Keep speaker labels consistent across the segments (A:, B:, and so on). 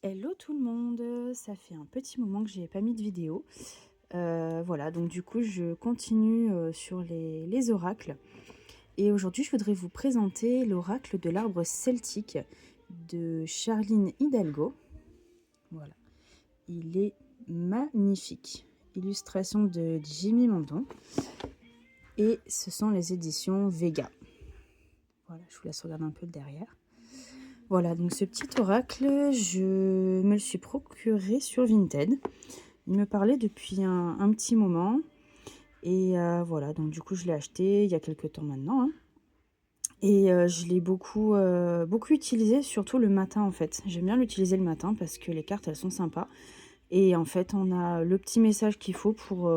A: Hello tout le monde, ça fait un petit moment que j'ai pas mis de vidéo. Voilà, donc du coup je continue sur les oracles. Et aujourd'hui je voudrais vous présenter l'oracle de l'arbre celtique de Charline Hidalgo. Voilà, il est magnifique. Illustration de Jimmy Mandon. Et ce sont les éditions Vega. Voilà, je vous laisse regarder un peu le derrière. Voilà, donc ce petit oracle, je me le suis procuré sur Vinted. Il me parlait depuis un petit moment. Et voilà, donc du coup, je l'ai acheté il y a quelques temps maintenant. Hein. Et je l'ai beaucoup utilisé, surtout le matin en fait. J'aime bien l'utiliser le matin parce que les cartes, elles sont sympas. Et en fait, on a le petit message qu'il faut pour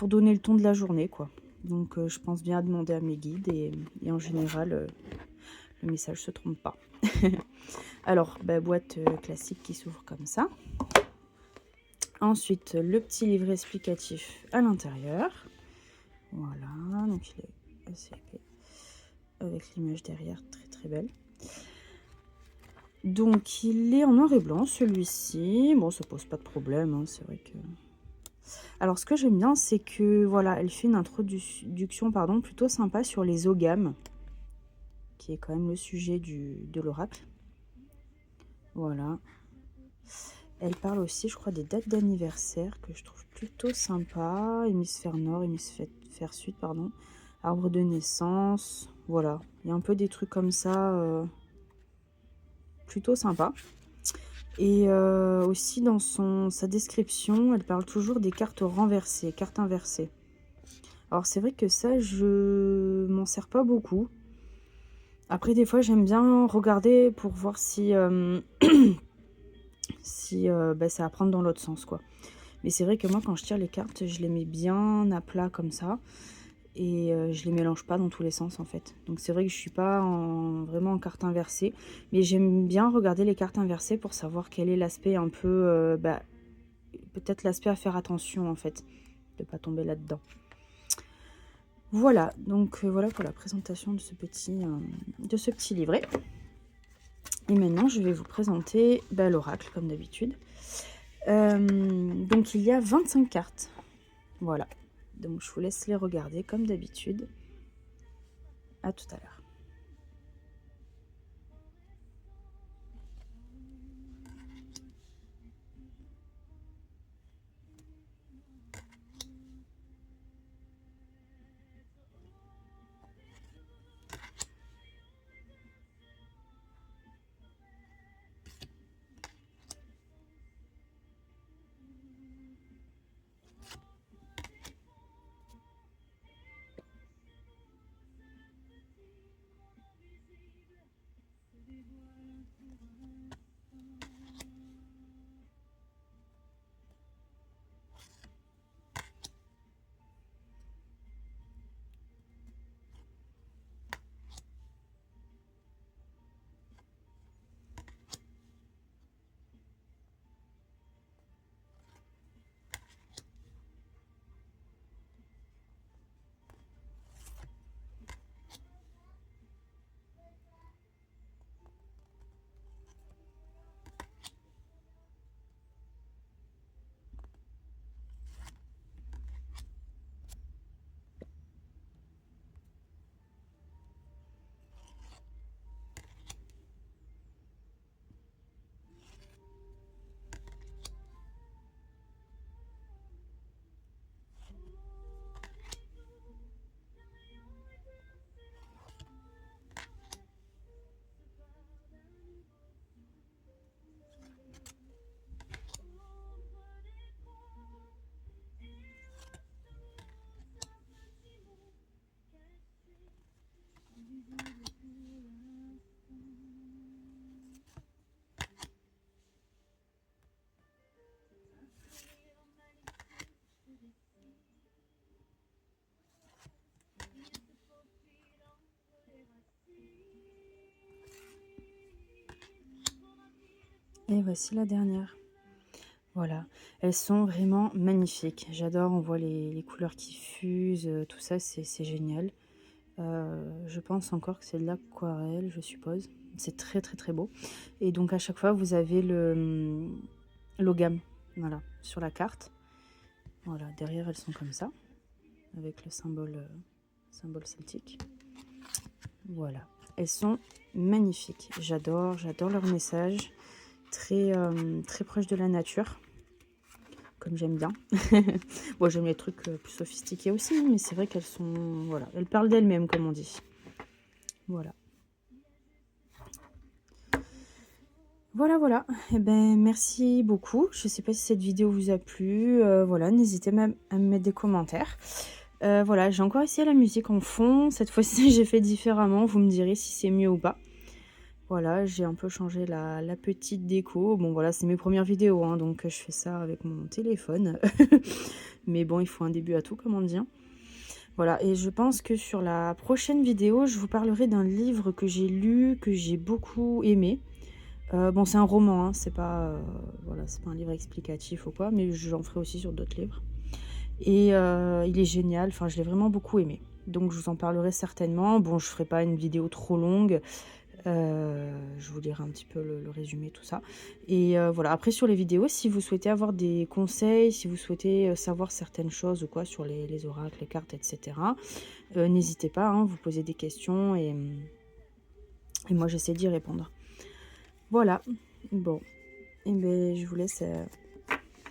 A: donner le ton de la journée, quoi. Donc je pense bien demander à mes guides et en général, le message se trompe pas. Alors, boîte classique qui s'ouvre comme ça. Ensuite, le petit livret explicatif à l'intérieur. Voilà, donc il est assez épais. Avec l'image derrière, très très belle. Donc, il est en noir et blanc, celui-ci. Bon, ça pose pas de problème, hein, c'est vrai que... Alors, ce que j'aime bien, c'est que, voilà, elle fait une introduction, pardon, plutôt sympa sur les ogames, qui est quand même le sujet de l'oracle. Voilà. Elle parle aussi, je crois, des dates d'anniversaire que je trouve plutôt sympa. Hémisphère nord, hémisphère sud, pardon. Arbre de naissance. Voilà. Il y a un peu des trucs comme ça, plutôt sympa. Et aussi dans sa description, elle parle toujours des cartes renversées, cartes inversées. Alors c'est vrai que ça, je m'en sers pas beaucoup. Après, des fois, j'aime bien regarder pour voir si... si c'est à prendre dans l'autre sens, quoi. Mais c'est vrai que moi, quand je tire les cartes, je les mets bien à plat comme ça. Et je les mélange pas dans tous les sens, en fait. Donc c'est vrai que je suis pas vraiment en carte inversée. Mais j'aime bien regarder les cartes inversées pour savoir quel est l'aspect un peu... peut-être l'aspect à faire attention, en fait. De pas tomber là-dedans. Voilà, donc voilà pour la présentation de ce petit livret. Et maintenant, je vais vous présenter l'oracle, comme d'habitude. Donc, il y a 25 cartes. Voilà. Donc, je vous laisse les regarder, comme d'habitude. À tout à l'heure. Et voici la dernière. Voilà, elles sont vraiment magnifiques. J'adore, on voit les couleurs qui fusent, tout ça, c'est génial. Je pense encore que c'est de l'aquarelle, je suppose. C'est très très très beau. Et donc à chaque fois, vous avez l'ogame, voilà, sur la carte. Voilà, derrière, elles sont comme ça, avec le symbole celtique. Voilà, elles sont magnifiques. J'adore leur message. Très, très proche de la nature, comme j'aime bien. Bon, j'aime les trucs plus sophistiqués aussi, mais c'est vrai qu'elles sont... Voilà, elles parlent d'elles-mêmes, comme on dit. Voilà. Voilà. Eh ben, merci beaucoup. Je ne sais pas si cette vidéo vous a plu. Voilà, n'hésitez pas à me mettre des commentaires. Voilà, j'ai encore essayé la musique en fond. Cette fois-ci, j'ai fait différemment. Vous me direz si c'est mieux ou pas. Voilà, j'ai un peu changé la petite déco. Bon, voilà, c'est mes premières vidéos, hein, donc je fais ça avec mon téléphone. Mais bon, il faut un début à tout, comme on dit. Voilà, et je pense que sur la prochaine vidéo, je vous parlerai d'un livre que j'ai lu, que j'ai beaucoup aimé. Bon, c'est un roman, hein, c'est pas, voilà, c'est pas un livre explicatif ou quoi, mais j'en ferai aussi sur d'autres livres. Et il est génial, enfin, je l'ai vraiment beaucoup aimé. Donc, je vous en parlerai certainement. Bon, je ferai pas une vidéo trop longue. Je vous lirai un petit peu le résumé, tout ça. Et voilà, après sur les vidéos, si vous souhaitez avoir des conseils, si vous souhaitez savoir certaines choses ou quoi sur les oracles, les cartes, etc., n'hésitez pas, hein, vous posez des questions et moi j'essaie d'y répondre. Voilà, bon, et ben je vous laisse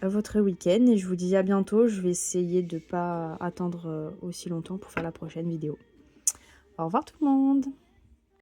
A: à votre week-end et je vous dis à bientôt. Je vais essayer de ne pas attendre aussi longtemps pour faire la prochaine vidéo. Au revoir tout le monde!